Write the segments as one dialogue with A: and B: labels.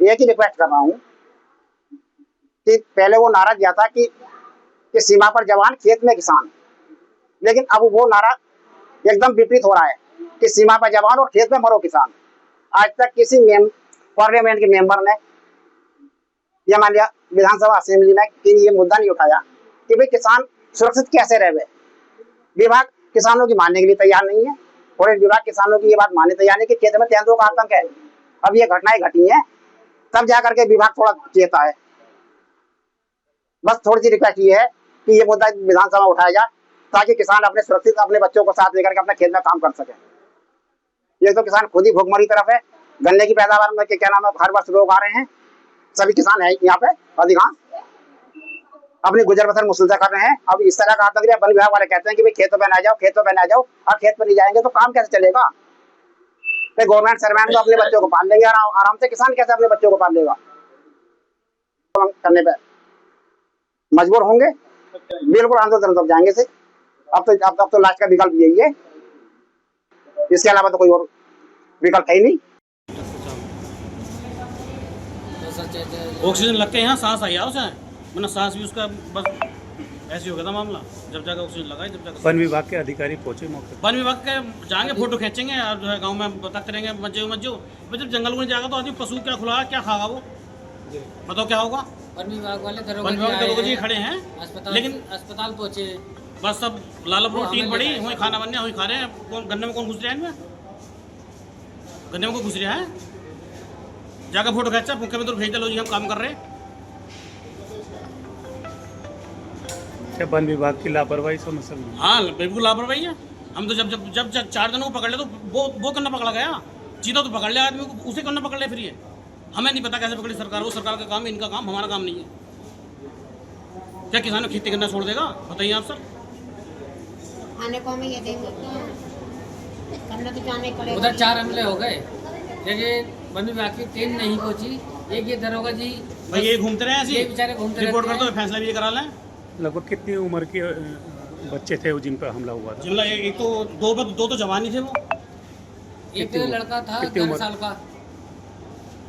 A: एक ही रिक्वेस्ट कर रहा हूँ कि पहले वो नारा दिया था कि सीमा पर जवान खेत में किसान, लेकिन अब वो नारा एकदम विपरीत हो रहा है कि सीमा पर जवान और खेत में मरो किसान। आज तक किसी पार्लियामेंट के मेंबर ने या मान लिया विधानसभा असेंबली में ये मुद्दा नहीं उठाया कि भाई किसान सुरक्षित कैसे रहे। विभाग किसानों की मानने के लिए तैयार नहीं है, और विभाग किसानों की ये बात मानने तैयार नहीं कि खेत में तेंदुओं का आतंक है। अब ये घटनाएं घटी हैं तब जाकर के विभाग थोड़ा चेता है। बस थोड़ी सी रिक्वेस्ट ये है कि ये मुद्दा विधानसभा में उठाया जाए ताकि किसान अपने सुरक्षित अपने बच्चों को साथ लेकर के अपने खेत में काम कर सके। ये तो किसान खुद ही भूखमरी तरफ है। गन्ने की पैदावार में क्या नाम है, हर वर्ष रोग आ रहे हैं। सभी किसान है यहाँ पे अधिकांश अपनी गुजर बसर मुसलसल कर रहे हैं। अब इस तरह का आतंक वन विभाग वाले कहते हैं कि भाई खेतों पे ना जाओ, खेतों पे ना जाओ। अब खेत पे नहीं जाएंगे तो काम कैसे चलेगा? गवर्नमेंट सर्वेंट तो अपने बच्चों को पाल लेंगे आराम से, किसान कैसे अपने बच्चों को पाल लेगा? करने पे मजबूर होंगे, बिल्कुल आंदोलन तब जाएंगे से। अब तो लास्ट का विकल्प यही है, इसके अलावा तो कोई और विकल्प है ही नहीं।
B: ऑक्सीजन लग के यहाँ सांस आई उसे, मतलब सांस भी उसका बस ऐसे हो गया था मामला। जब जाकर ऑक्सीजन लगाई, जब जाकर
C: वन विभाग के अधिकारी पहुंचे मौके पर।
B: वन विभाग के जाएंगे, फोटो खींचेंगे और जो है गांव में बता करेंगे मत जाओ। जब जंगल में जाएगा तो आदमी पशु क्या खुला क्या खागा वो, बताओ क्या होगा?
D: वन विभाग वाले
B: दरोगा जी खड़े हैं, लेकिन
D: अस्पताल पहुंचे,
B: बस सब लालब रोटी पड़ी वही खाना बनने वही खा रहे हैं। कौन गन्ने में कौन घुस रहा है इनमें? गन्ने में कौन घुस रहा है? जाकर फोटो खींचा, मुख्यमंत्री भेज दो जी हम काम कर रहे हैं।
C: क्या वन विभाग की लापरवाही समझ सकते?
B: हाँ बिल्कुल लापरवाही है। हम तो जब 4 जनों को पकड़ ले तो वो करना पकड़ा गया, चीता तो पकड़ लिया आदमी को, उसे करना पकड़ ले। फिर ये हमें नहीं पता कैसे पकड़ी सरकार, वो सरकार का काम है, इनका काम, हमारा काम नहीं है। क्या किसानों खेती करना छोड़ देगा? बताइए आप सर।
E: आने को हमें ये देंगे करना तो जाने पड़ेगा।
D: उधर 4 हमले हो गए, लेकिन वन विभाग की टीम नहीं पहुंची। एक ये दरोगा जी
B: भाई ये घूमते रहे ऐसे,
D: ये बेचारे घूमते
B: रिपोर्ट कर
D: रहते
B: दो, फैसला भी ये करा लें।
C: लगभग कितनी उम्र के बच्चे थे वो जिन पर हमला हुआ था?
B: जुमला एक तो दो तो जवान ही थे वो।
D: एक लड़का था 11 साल का,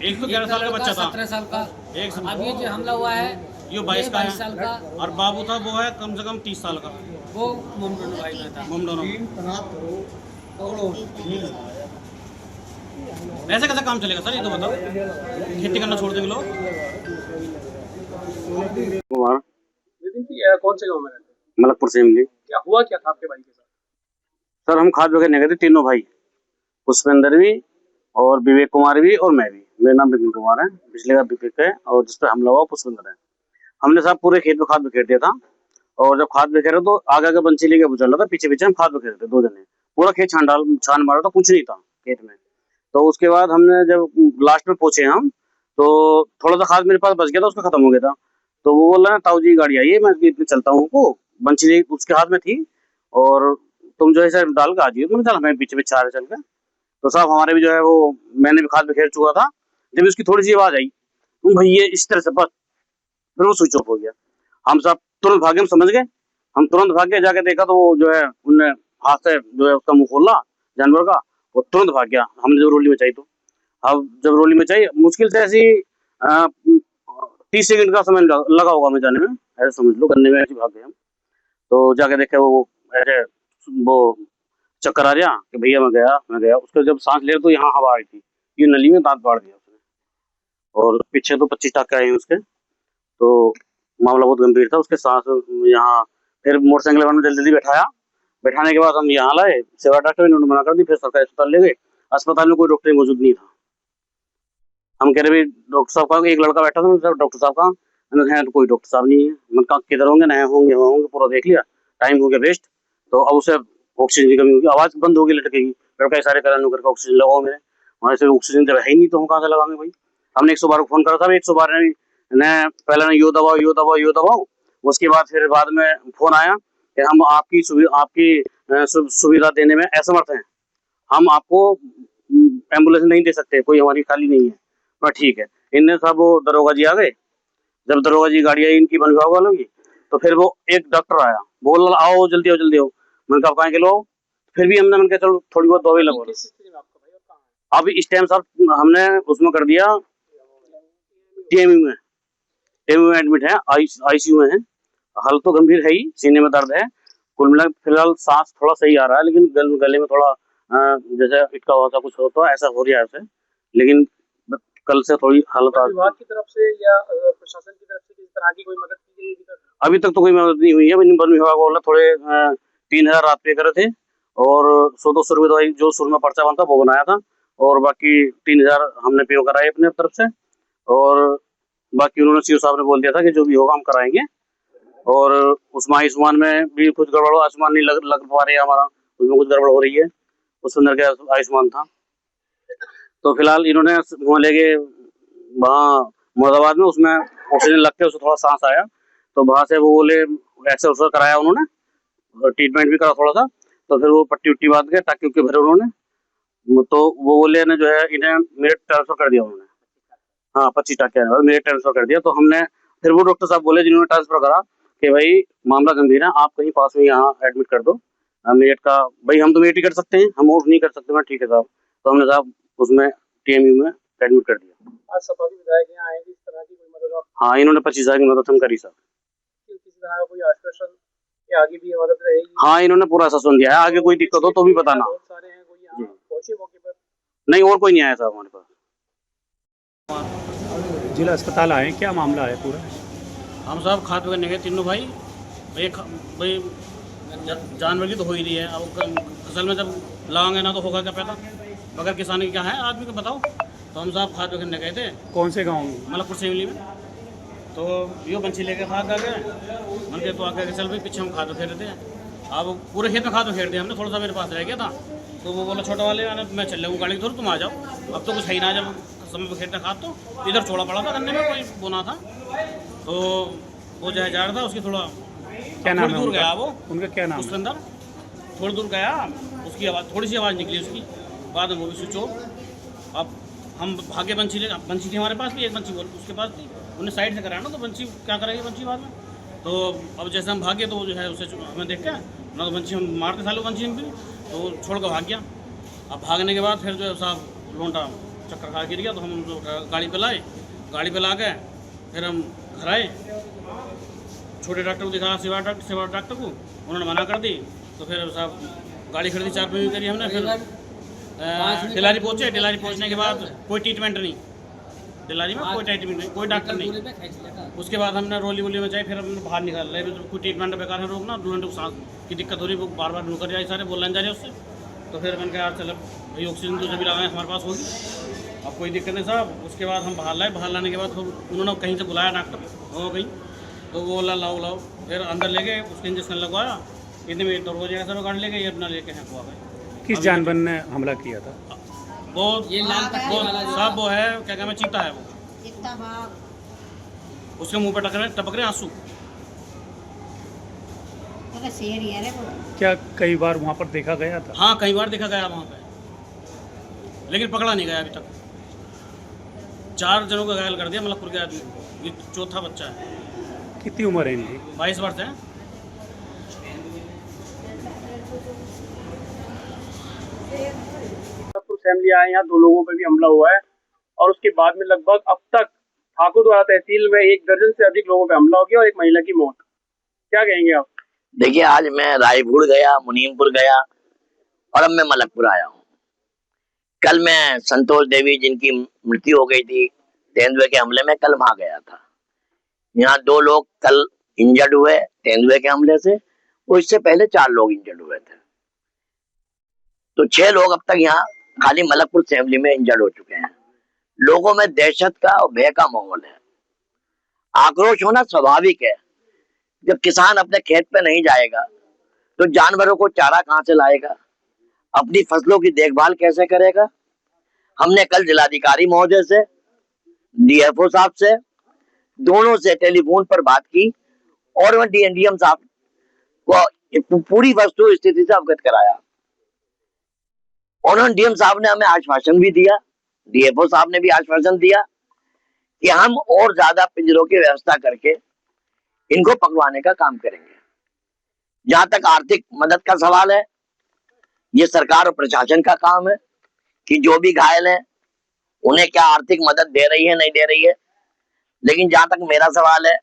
B: एक तो 11 साल का बच्चा था,
D: 17 साल का।
B: एक
D: अब ये जो हमला हुआ है
B: ये 22 का
D: साल
B: है,
D: का,
B: और बाबू था वो है कम से कम 30 साल का।
D: वो मुमडोन भाई में था।
B: मुमडोन ऐसे कैसे काम चलेगा सर, ये तो बताओ। खेती करना छोड़ देंगे लोग।
F: कुमार
G: कौन से गांव में रहते हैं?
F: मलकपुर से मिली।
G: क्या हुआ क्या था आपके भाई के साथ?
F: सर हम खाद वगैरह गए थे, तीनों भाई, पुष्पेंद्र भी और विवेक कुमार भी और मैं भी। मेरा नाम विपिन कुमार है, पिछले का विवेक है और जिस पर हमला हुआ पुष्पेंद्र है। हमने साहब पूरे खेत में खाद बिखेर दिया था, और जब खाद बिखेरे तो आगे आगे बंची लेके चल रहा था, पीछे पीछे हम खाद बिखेर थे 2 जने। पूरा खेत छान मारा था, कुछ नहीं था खेत में। तो उसके बाद हमने जब लास्ट में पहुंचे हम, तो थोड़ा सा खाद मेरे पास बच गया था, उसका खत्म हो गया था। तो वो बोल रहा है ताऊ जी गाड़ी आई है, मैं इतने चलता हूँ को बंची उसके हाथ में थी, और तुम जो है सर डाल के आ जाइए। तो चल हमें पीछे पीछे आ रहे चल के। तो साहब हमारे भी जो है वो, मैंने भी खाद बिखेर चुका था, जब उसकी थोड़ी सी आवाज आई तुम भैया इस तरह से, बस फिर वो स्विच ऑफ हो गया। हम सब तुरंत भागे, हम समझ गए, हम तुरंत भागे, जाके देखा तो वो जो है उनने हाथ से जो है उसका मुंह खोला जानवर का, वो तुरंत भाग गया। हमने जो रोली मचाई, तो अब जब रोली मचाई मुश्किल से ऐसी 30 सेकंड का समय लगा होगा हमें जाने में, ऐसे समझ लो। गन्ने में ऐसे भाग गए हम। तो जाके देखे वो ऐसे वो चक्कर आ गया कि भैया मैं गया। उसके जब सांस ले तो यहाँ हवा आई थी, ये नली में दांत बाढ़ दिया उसने, और पीछे तो 25 टाके आए उसके। तो मामला बहुत गंभीर था। उसके सांस यहाँ, फिर मोटरसाइकिल में जल्दी जल्दी बैठाने के बाद हम यहाँ लाए, सेवा डॉक्टर इन्होंने मना कर दी, फिर सरकारी अस्पताल ले गए। अस्पताल में कोई डॉक्टर मौजूद नहीं था। हम कह रहे डॉक्टर साहब का, एक लड़का बैठा था, डॉक्टर साहब का तो कोई डॉक्टर साहब नहीं है। मैंने कहा किधर होंगे, नहीं होंगे, पूरा देख लिया, टाइम हो गया वेस्ट। तो अब उसे ऑक्सीजन की कमी होगी, आवाज बंद होगी, लटकेगी। लड़का सारे कराने करके ऑक्सीजन लगाओ मेरे, वहां से ऑक्सीजन जब है ही नहीं तो हम कहाँ से लगाएंगे भाई। हमने 112 को फोन करा था, 112 ने पहले ने यो दबाओ। उसके बाद फिर बाद में फोन आया कि हम आपकी सुविधा देने में असमर्थ हैं, हम आपको एम्बुलेंस नहीं दे सकते, कोई हमारी खाली नहीं है। पर ठीक है, इनने सब वो दरोगा जी आ गए। जब दरोगा जी गाड़ी आई इनकी वन विभाग वालों की, तो फिर वो एक डॉक्टर आया, बोल आओ जल्दी आओ। मैंने कहा कहाँ के लो, फिर भी मैंने कहा चलो थोड़ी बहुत दवाई लगवा। अब इस टाइम साहब हमने उसमें कर दिया टीएमयू में एडमिट है, आईसीयू में है। हालत तो गंभीर है ही, सीने में दर्द है। कुल मिला फिलहाल सांस थोड़ा सही आ रहा है, लेकिन गले में थोड़ा जैसे इटका हुआ था कुछ होता है, ऐसा हो रहा है उसे। लेकिन कल से थोड़ी हालत
G: विभाग की तरफ से या प्रशासन की तरफ से किसी तरह की कोई मदद की गई है?
F: अभी तक तो कोई मदद नहीं हुई है। वन विभाग वाला थोड़े 3000 रात पे करे थे और 100-200 रुपये दवाई जो शुरू में पर्चा बनता वो बनाया था, और बाकी 3000 हमने पे कराए अपने तरफ से, और बाकी उन्होंने सीओ साहब ने बोल दिया था कि जो भी होगा हम कराएंगे। और उसमें आयुष्मान में भी कुछ गड़बड़, आयुष्मान नहीं लग पा रही है हमारा, उसमें कुछ गड़बड़ हो रही है। उस अंदर के आयुष्मान था, तो फिलहाल इन्होंने वहाँ ले गए वहाँ मुरादाबाद में, उसमें ऑक्सीजन लग के उसको थोड़ा सांस आया, तो वहाँ से वो बोले एक्सरे कराया उन्होंने, ट्रीटमेंट भी करा थोड़ा सा, तो फिर वो पट्टी उट्टी बांध के टाँके उके भरे उन्होंने, तो वो बोले ने जो है इन्हें मेरठ ट्रांसफर कर दिया उन्होंने। हाँ 25 टाँके आने वाले, मेरठ ट्रांसफर कर दिया। तो हमने फिर वो डॉक्टर साहब बोले जिन्होंने ट्रांसफर करा कि भाई मामला गंभीर है, आप कहीं पास में यहाँ एडमिट कर दो मेरठ का। भाई हम तो मेरठ ही कर सकते हैं, हम और नहीं कर सकते। मैं ठीक है साहब, तो हमने साहब उसमें टीएमयू में एडमिट कर दिया।
G: आज सपा के विधायक यहाँ आएंगे, इस तरह की कोई मदद आप?
F: हाँ इन्होंने 25,000 की मदद हम करी साहब।
G: किसी तरह का कोई आश्वासन या आगे भी मदद रहेगी?
F: हाँ इन्होंने पूरा आश्वासन दिया है, आगे कोई दिक्कत हो तो भी बताना।
G: बहुत सारे हैं, कोई यहाँ पहुंचे मौके पर?
F: नहीं और कोई नहीं आया साहब हमारे पास।
C: जिला अस्पताल आए, क्या मामला है पूरा?
B: हम साहब खाद करने गए तीनों भाई। भाई जानवर की तो हो ही रही है, अब फसल में जब लगाएंगे ना तो होगा क्या पैदा, बगैर किसानी क्या है आदमी को बताओ। तो हम साहब खाद करने गए थे।
C: कौन से गांव में?
B: मलकपुर सेवली में। तो यो बंसी लेके खाद आ गए, मन के तो आगे चल भाई पीछे हम खाद फेर रहे थे। अब पूरे खेत में खाद फेर दिया हमने, थोड़ा सा मेरे पास रह गया था, तो वो बोला छोटा वाले मैं चल रहा हूँ गाड़ी थोड़ी, तुम आ जाओ। अब तो कुछ है ही ना, जब समय पर खेत में खाद तो इधर छोड़ा पड़ा था गन्ने में, कोई बोना था, तो वो जो है जा रहा था, उसकी थोड़ा
C: क्या नाम है
B: दूर गया वो,
C: उनका क्या नाम
B: उसके
C: है?
B: अंदर थोड़ी दूर गया, उसकी आवाज़ थोड़ी सी आवाज़ निकली उसकी, बाद में वो भी स्विच ऑफ। अब हम भागे, बंसी थी हमारे पास भी, एक बंसी बोल उसके पास थी, उन्हें साइड से कराया ना, तो बंसी क्या करेगी बंसी बाद में। तो अब जैसे हम भागे तो वो जो है उसे हमें देख के ना, तो बंसी हम मारते सालों बंसी हम भी, तो छोड़ कर भाग गया। अब भागने के बाद फिर जो है साहब लोंटा चक्कर खा गिर गया, तो हम गाड़ी पे लाए, गाड़ी पे ला के फिर हम घर आए। छोटे डॉक्टर को दिखाया, सेवा डॉक्टर को, उन्होंने मना कर दी। तो फिर साहब गाड़ी खरीदी, 4 रुपये करी हमने। फिर टिलारी पहुँचे, टिलारी पहुँचने के बाद कोई ट्रीटमेंट नहीं, टिलारी में कोई ट्रीटमेंट नहीं, कोई डॉक्टर नहीं। उसके बाद हमने रोली वोली में जाए, फिर हमने बाहर निकाल रहे, कोई ट्रीटमेंट बेकार है, रोकना दुल्हन को सांस की दिक्कत हो रही है, वो बार बार रुक जाए, सारे बोलने जा रहे उससे। तो फिर मैंने कहा चलो भाई ऑक्सीजन तो जब लगाए हमारे पास होगी, अब कोई दिक्कत नहीं साहब। उसके बाद हम बाहर लाए, बाहर लाने के बाद उन्होंने कहीं से बुलाया डॉक्टर हो कहीं, तो वो बोला लाओ, फिर अंदर ले गए, उसके इंजेक्शन लगवाया, इतने में तो हो जाएगा सर, गाड़ी ले गए, ये अपना लेके हैं हुआ गए।
C: किस जानवर ने हमला किया था?
B: वो
D: ये लाल पट्टी वाला जो
B: साहब वो है, क्या कहते हैं, चीता है वो,
E: इतना भाग
B: उसके मुंह पे टपक रहे आंसू।
E: तो शेर ही है रे वो।
C: क्या कई बार वहाँ पर देखा गया था?
B: हाँ कई बार देखा गया वहाँ पे, लेकिन पकड़ा नहीं गया अभी तक। 4 जनों को घायल कर दिया मलकपुर के आदमी, ये चौथा बच्चा है।
C: कितनी उम्र है इनकी?
B: 22 वर्ष है।
G: फैमिली आए, यहाँ 2 लोगों पर भी हमला हुआ है, और उसके बाद में लगभग अब तक ठाकुरद्वारा तहसील में 1 दर्जन से अधिक लोगों पर हमला हो गया और एक महिला की मौत। क्या कहेंगे आप?
H: देखिए, आज मैं रायपुर गया, मुनीमपुर गया और अब मैं मलकपुर आया हूँ। कल मैं संतोष देवी जिनकी मृत्यु हो गई थी तेंदुए के हमले में, कल वहां गया था। यहाँ 2 लोग कल इंजर्ड हुए तेंदुए के हमले से, और इससे पहले 4 लोग इंजर्ड हुए थे, तो 6 लोग अब तक यहाँ खाली मलकपुर असेंबली में इंजर्ड हो चुके हैं। लोगों में दहशत का और भय का माहौल है। आक्रोश होना स्वाभाविक है। जब किसान अपने खेत पे नहीं जाएगा तो जानवरों को चारा कहाँ से लाएगा, अपनी फसलों की देखभाल कैसे करेगा। हमने कल जिलाधिकारी महोदय से, डीएफओ साहब से, दोनों से टेलीफोन पर बात की और मैं डीएम साहब को पूरी वस्तु स्थिति से अवगत कराया। उन्होंने डीएम साहब ने हमें आश्वासन भी दिया, डीएफओ साहब ने भी आश्वासन दिया कि हम और ज्यादा पिंजरों की व्यवस्था करके इनको पकड़वाने का काम करेंगे। जहां तक आर्थिक मदद का सवाल है, ये सरकार और प्रशासन का काम है कि जो भी घायल है उन्हें क्या आर्थिक मदद दे रही है नहीं दे रही है, लेकिन जहां तक मेरा सवाल है,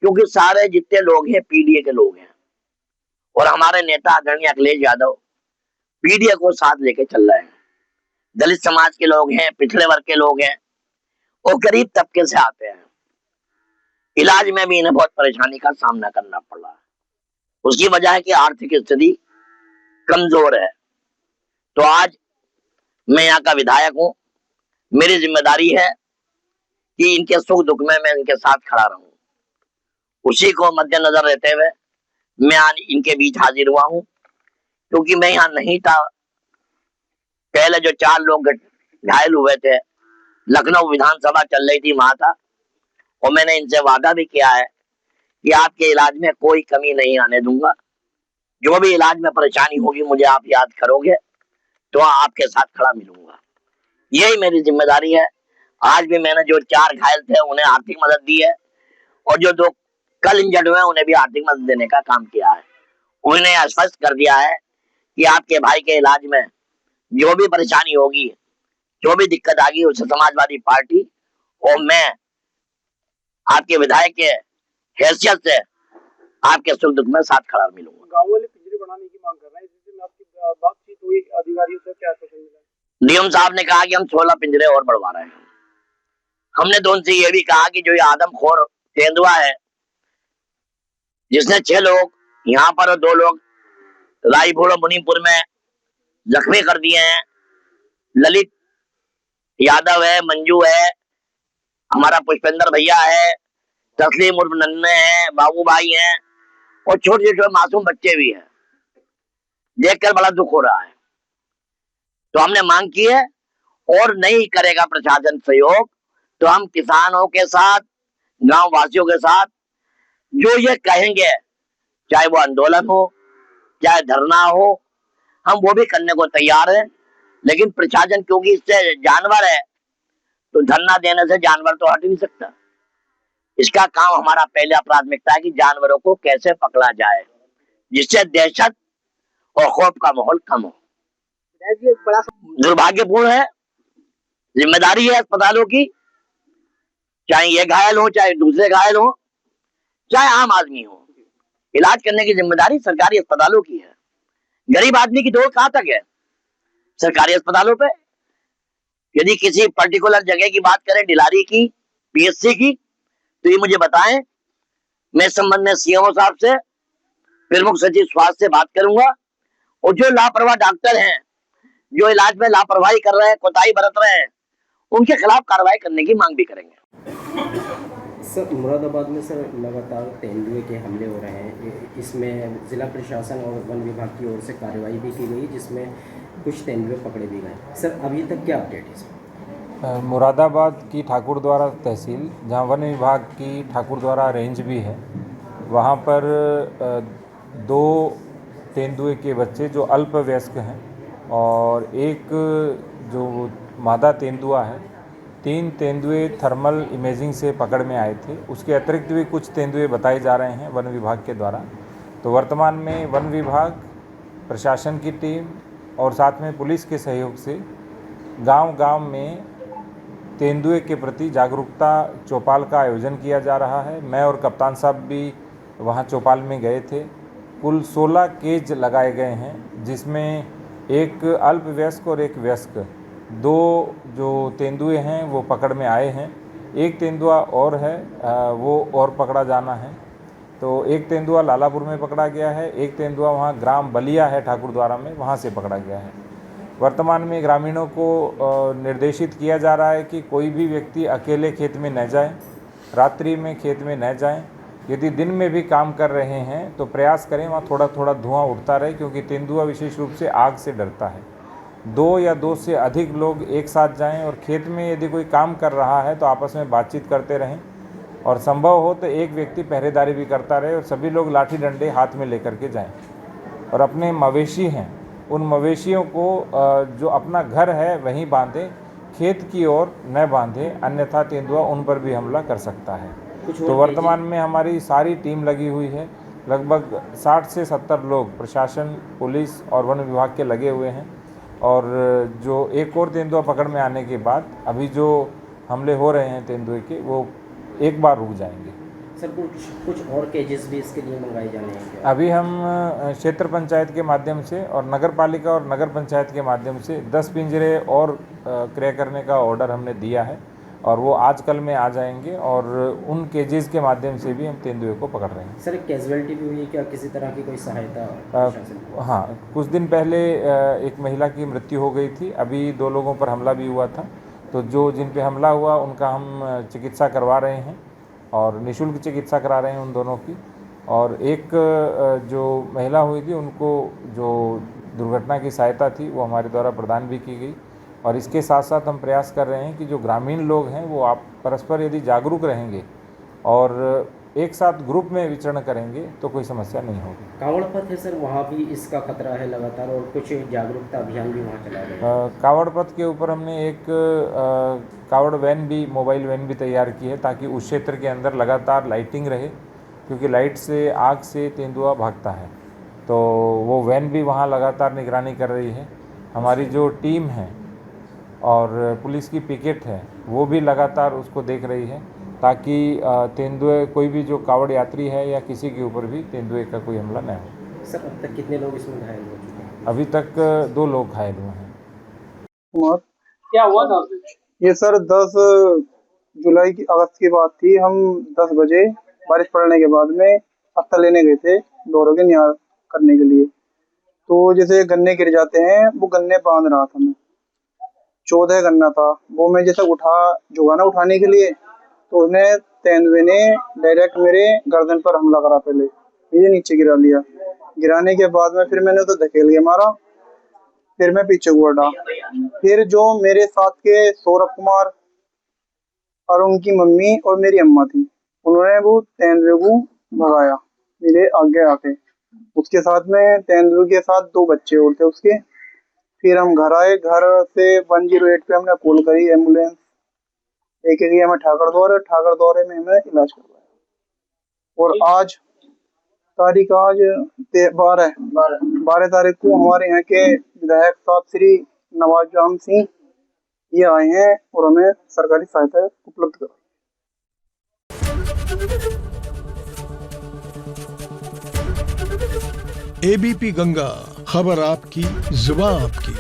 H: क्योंकि सारे जितने लोग हैं पीडीए के लोग हैं और हमारे नेता आदरणीय अखिलेश यादव पीडीए को साथ लेके चल रहे हैं। दलित समाज के लोग हैं, पिछड़े वर्ग के लोग हैं और गरीब तबके से आते हैं। इलाज में भी इन्हें बहुत परेशानी का सामना करना पड़ रहा है। उसकी वजह है कि आर्थिक स्थिति कमजोर है। तो आज मैं यहाँ का विधायक हूँ, मेरी जिम्मेदारी है कि इनके सुख दुख में मैं इनके साथ खड़ा रहूं। उसी को मद्देनजर रहते हुए मैं आज इनके बीच हाजिर हुआ हूं, क्योंकि मैं यहाँ नहीं था। पहले जो 4 लोग घायल हुए थे, लखनऊ विधानसभा चल रही थी, वहां था और मैंने इनसे वादा भी किया है कि आपके इलाज में कोई कमी नहीं आने दूंगा। जो भी इलाज में परेशानी होगी मुझे आप याद करोगे तो आपके साथ खड़ा मिलूंगा। यही मेरी जिम्मेदारी है। आज भी मैंने जो 4 घायल थे उन्हें आर्थिक मदद दी है और जो 2 कल इंजर्ड हुए उन्हें भी आर्थिक मदद देने का काम किया है। उन्हें आश्वस्त कर दिया है कि आपके भाई के इलाज में जो भी परेशानी होगी, जो भी दिक्कत आएगी, उसे समाजवादी पार्टी और मैं आपके विधायक के हैसियत से आपके सुख दुख में साथ खड़ा मिलूंगा।
G: गाँव वाले पिंजरे बढ़ाने की मांग कर रहे हैं, इस विषय में आपकी बातचीत हुई अधिकारियों से, क्या आश्वासन मिला?
H: डीएम साहब ने कहा कि हम 16 पिंजरे और बढ़वा रहे हैं। हमने तो उनसे ये भी कहा कि जो ये आदमखोर तेंदुआ है जिसने 6 लोग यहाँ पर और 2 लोग रायपुर और मुनीमपुर में जख्मी कर दिए हैं, ललित यादव है, मंजू है, हमारा पुष्पेंद्र भैया है, तस्लीम उर्फ नन्हे है, बाबू भाई हैं और छोटे छोटे मासूम बच्चे भी हैं। देखकर बड़ा दुख हो रहा है। तो हमने मांग की है और नहीं करेगा प्रशासन सहयोग तो हम किसानों के साथ, गांव वासियों के साथ जो ये कहेंगे, चाहे वो आंदोलन हो, चाहे धरना हो, हम वो भी करने को तैयार हैं। लेकिन प्रशासन क्योंकि इससे जानवर है तो धरना देने से जानवर तो हट नहीं सकता। इसका काम हमारा पहले प्राथमिकता है कि जानवरों को कैसे पकड़ा जाए जिससे दहशत और खौफ का माहौल कम हो। दुर्भाग्यपूर्ण है, जिम्मेदारी है अस्पतालों की, चाहे ये घायल हो, चाहे दूसरे घायल हो, चाहे आम आदमी हो, इलाज करने की जिम्मेदारी सरकारी अस्पतालों की है। गरीब आदमी की दौड़ कहां तक है? सरकारी अस्पतालों पे। यदि किसी पर्टिकुलर जगह की बात करें, डिलारी की, पीएचसी की, तो ये मुझे बताएं। मैं इस संबंध में सीएमओ साहब से, प्रमुख सचिव स्वास्थ्य से बात करूंगा और जो लापरवाह डॉक्टर हैं, जो इलाज में लापरवाही कर रहे हैं, कोताही बरत रहे हैं, उनके खिलाफ कार्रवाई करने की मांग भी करेंगे।
I: सर, मुरादाबाद में सर लगातार तेंदुए के हमले हो रहे हैं। इसमें जिला प्रशासन और वन विभाग की ओर से कार्रवाई भी की गई जिसमें कुछ तेंदुए पकड़े भी गए। सर, अभी तक क्या अपडेट है सर?
J: मुरादाबाद की ठाकुरद्वारा तहसील, जहां वन विभाग की ठाकुरद्वारा रेंज भी है, वहां पर 2 तेंदुए के बच्चे जो अल्पवयस्क हैं और एक जो मादा तेंदुआ है, 3 तेंदुए थर्मल इमेजिंग से पकड़ में आए थे। उसके अतिरिक्त भी कुछ तेंदुए बताए जा रहे हैं वन विभाग के द्वारा। तो वर्तमान में वन विभाग, प्रशासन की टीम और साथ में पुलिस के सहयोग से गांव-गांव में तेंदुए के प्रति जागरूकता चौपाल का आयोजन किया जा रहा है। मैं और कप्तान साहब भी वहां चौपाल में गए थे। कुल 16 केज लगाए गए हैं जिसमें एक अल्पवयस्क और एक वयस्क 2 जो तेंदुए हैं वो पकड़ में आए हैं। एक तेंदुआ और है, वो और पकड़ा जाना है। तो एक तेंदुआ लालापुर में पकड़ा गया है, एक तेंदुआ वहाँ ग्राम बलिया है ठाकुरद्वारा में, वहाँ से पकड़ा गया है। वर्तमान में ग्रामीणों को निर्देशित किया जा रहा है कि कोई भी व्यक्ति अकेले खेत में न जाए, रात्रि में खेत में न जाएं। यदि दिन में भी काम कर रहे हैं तो प्रयास करें वहाँ थोड़ा थोड़ा धुआं उठता रहे, क्योंकि तेंदुआ विशेष रूप से आग से डरता है। 2 या 2 से अधिक लोग एक साथ जाएं और खेत में यदि कोई काम कर रहा है तो आपस में बातचीत करते रहें और संभव हो तो एक व्यक्ति पहरेदारी भी करता रहे और सभी लोग लाठी डंडे हाथ में लेकर के जाएं। और अपने मवेशी हैं, उन मवेशियों को जो अपना घर है वहीं बांधें, खेत की ओर न बांधें, अन्यथा तेंदुआ उन पर भी हमला कर सकता है। तो वर्तमान में हमारी सारी टीम लगी हुई है, लगभग 60 से 70 लोग प्रशासन, पुलिस और वन विभाग के लगे हुए हैं। और जो एक और तेंदुआ पकड़ में आने के बाद अभी जो हमले हो रहे हैं तेंदुए के, वो एक बार रुक जाएंगे।
I: सर कुछ और केजेस भी इसके लिए मंगाए जाने हैं क्या?
J: अभी हम क्षेत्र पंचायत के माध्यम से और नगर पालिका और नगर पंचायत के माध्यम से 10 पिंजरे और क्रय करने का ऑर्डर हमने दिया है और वो आज कल में आ जाएंगे और उन केजेस के माध्यम से भी हम तेंदुए को पकड़ रहे हैं।
I: सर कैजुअलिटी भी हुई है क्या, किसी तरह की कोई सहायता?
J: हाँ, कुछ दिन पहले एक महिला की मृत्यु हो गई थी, अभी 2 लोगों पर हमला भी हुआ था, तो जो जिन पे हमला हुआ उनका हम चिकित्सा करवा रहे हैं और निःशुल्क चिकित्सा करा रहे हैं उन दोनों की। और एक जो महिला हुई थी उनको जो दुर्घटना की सहायता थी वो हमारे द्वारा प्रदान भी की गई। और इसके साथ साथ हम प्रयास कर रहे हैं कि जो ग्रामीण लोग हैं वो आप परस्पर यदि जागरूक रहेंगे और एक साथ ग्रुप में विचरण करेंगे तो कोई समस्या नहीं होगी।
I: कावड़ पथ है सर, वहाँ भी इसका खतरा है लगातार और कुछ जागरूकता अभियान भी वहाँ चला रहे हैं।
J: कावड़ पथ के ऊपर हमने एक कावड़ वैन भी, मोबाइल वैन भी तैयार की है ताकि उस क्षेत्र के अंदर लगातार लाइटिंग रहे, क्योंकि लाइट से, आग से तेंदुआ भागता है, तो वो वैन भी वहाँ लगातार निगरानी कर रही है। हमारी जो टीम है और पुलिस की पिकेट है वो भी लगातार उसको देख रही है ताकि तेंदुए, कोई भी जो कावड़ यात्री है या किसी के ऊपर भी तेंदुए का कोई हमला न हो।
I: सर अब तक कितने लोग इसमें घायल हो चुके हैं?
J: अभी तक 2 लोग घायल हुए हैं।
G: क्या हुआ था?
K: ये सर 10 जुलाई की अगस्त की बात थी। हम 10 बजे बारिश पड़ने के बाद में पत्ता लेने गए थे ढोरों के निहार करने के लिए। तो जैसे गन्ने गिर जाते हैं, वो गन्ने बांध रहा था मैं, 14 गन्ना था वो, मैं जैसे जुगा ना उठाने के लिए, तो उसने तेंदुए ने डायरेक्ट मेरे गर्दन पर हमला करा, पहले मुझे नीचे गिरा लिया। गिराने के बाद में फिर मैंने तो धकेल के मारा, फिर मैं पीछे हुआ। फिर जो मेरे साथ के सौरभ कुमार और उनकी मम्मी और मेरी अम्मा थी, उन्होंने वो तेंदुए को भगाया मेरे आगे आके। उसके साथ में तेंदुए के साथ 2 बच्चे और थे उसके। फिर हम घर आए, घर से 108 पे हमने कॉल करी, एम्बुलेंस एक हमें ठाकर द्वारे में हमें इलाज करवाया। और आज तारीख आज 12 तारीख को हमारे यहाँ के विधायक साहब श्री नवाज जाम सिंह ये आए हैं और हमें सरकारी सहायता उपलब्ध करवाई।
L: एबीपी गंगा, खबर आपकी, जुबान आपकी।